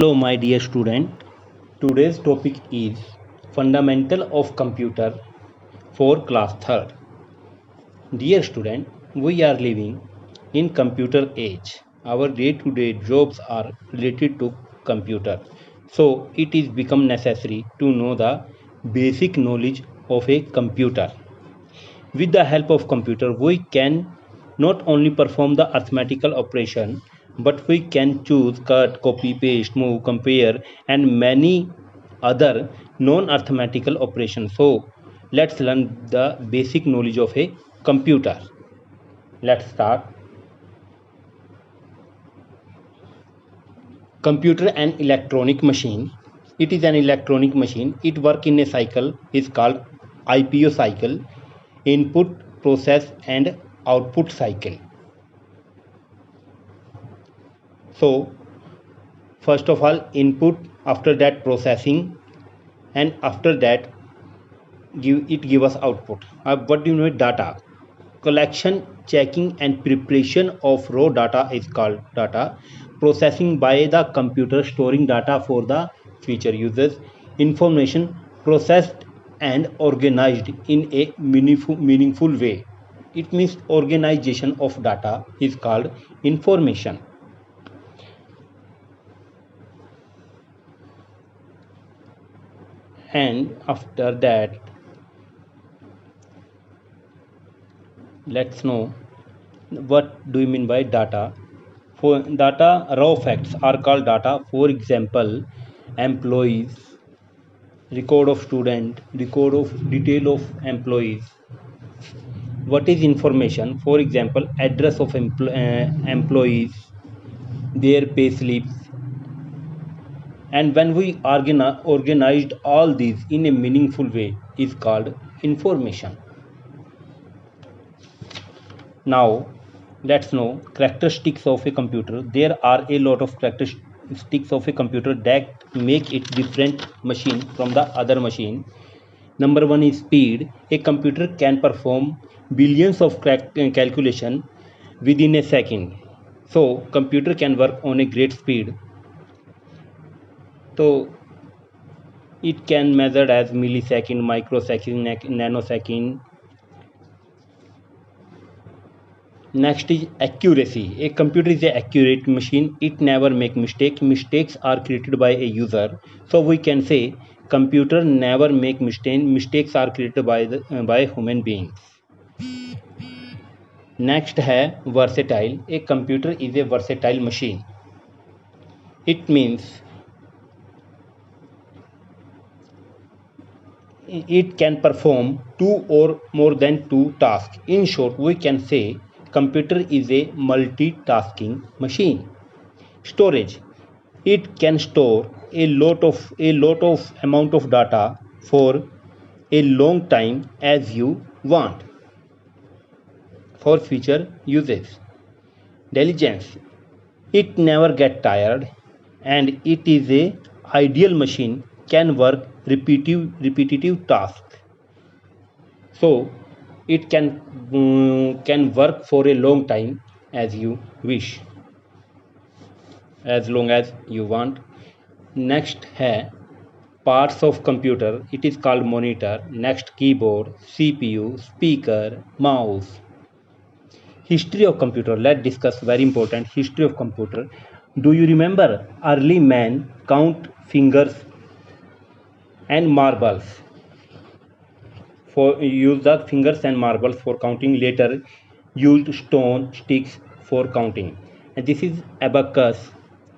Hello, my dear student. Today's topic is Fundamental of Computer for class 3rd. Dear student, we are living in computer age. Our day-to-day jobs are related to computer. So it is become necessary to know the basic knowledge of a computer. With the help of computer, we can not only perform the arithmetical operation, but we can choose, cut, copy, paste, move, compare, and many other non-arithmetical operations. So let's learn the basic knowledge of a computer. Let's start. Computer and electronic machine. It is an electronic machine. It works in a cycle is called IPO cycle, input, process and output cycle. So first of all input, after that processing, and after that give us output. What do you know? Data collection, checking and preparation of raw data is called data processing by the computer, storing data for the future users. Information processed and organized in a meaningful way. It means organization of data is called information. And after that, let's know what do you mean by data. For data, raw facts are called data. For example, employees, record of student, record of detail of employees. What is information? For example, address of employees, their pay slips. And when we organized all these in a meaningful way is called information. Now let's know characteristics of a computer. There are a lot of characteristics of a computer that make it different machine from the other machine. Number one is speed. A computer can perform billions of calculation within a second. So computer can work on a great speed. So it can measured as millisecond, microsecond, nanosecond. Next is accuracy. A computer is an accurate machine. It never make mistakes. Mistakes are created by a user. So we can say computer never make mistakes. Mistakes are created by human beings. Next है versatile. A computer is a versatile machine. It means it can perform two or more than two tasks. In short, we can say computer is a multitasking machine. Storage. It can store a lot of amount of data for a long time as you want for future uses. Diligence. It never get tired and it is a ideal machine, can work repetitive tasks. So it can work for a long time as you wish, as long as you want. Next है parts of computer. It is called monitor. Next keyboard, CPU, speaker, mouse. History of computer. Let's discuss very important history of computer. Do you remember early man count fingers and marbles for use the fingers and marbles for counting? Later used stone sticks for counting. And this is abacus.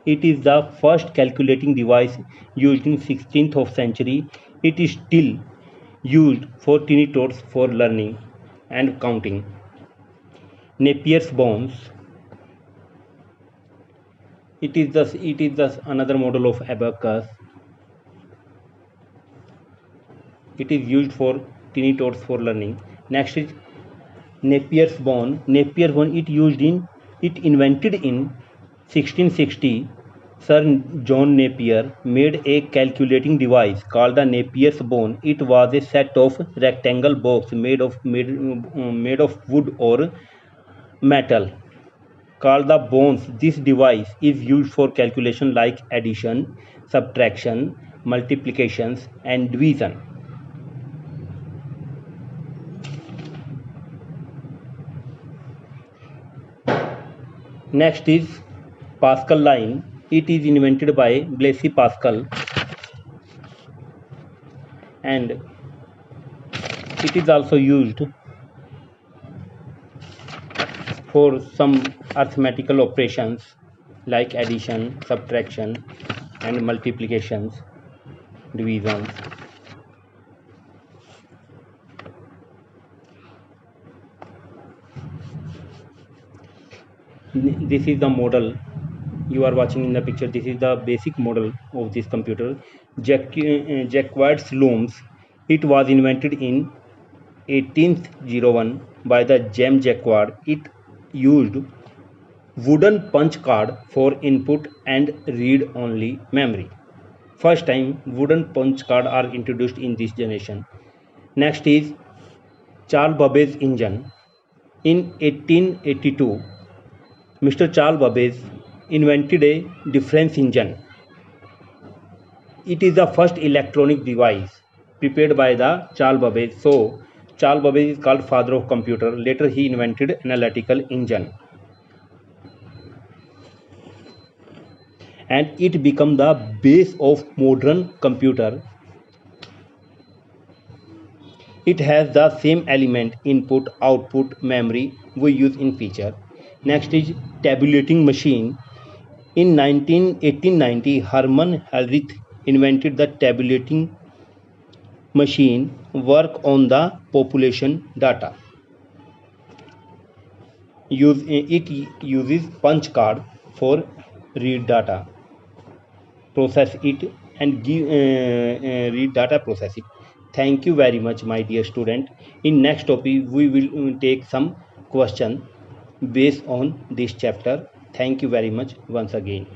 It is the first calculating device used in 16th of century. It is still used for tiny tots for learning and counting. Napier's bones. It is another model of abacus. It is used for tiny tots for learning. Next is Napier's bone. Napier bone. It invented in 1660. Sir John Napier made a calculating device called the Napier's bone. It was a set of rectangle box made of wood or metal. called the bones. This device is used for calculation like addition, subtraction, multiplications, and division. Next is Pascal line. It is invented by Blaise Pascal and it is also used for some arithmetical operations like addition, subtraction, and multiplications, divisions. This is the model you are watching in the picture. This is the basic model of this computer, Jacquard's looms. It was invented in 1801 by the James Jacquard. It used wooden punch card for input and read-only memory. First time wooden punch card are introduced in this generation. Next is Charles Babbage engine. In 1882, Mr. Charles Babbage invented a difference engine. It is the first electronic device prepared by the Charles Babbage. So, Charles Babbage is called father of computer. Later, he invented analytical engine. And it became the base of modern computer. It has the same element input, output, memory we use in feature. Next is tabulating machine. In 1890, Hermann Hellrich invented the tabulating machine work on the population data. It uses punch card for read data, process it and give read data, process it. Thank you very much, my dear student. In next topic we will take some question based on this chapter. Thank you very much once again.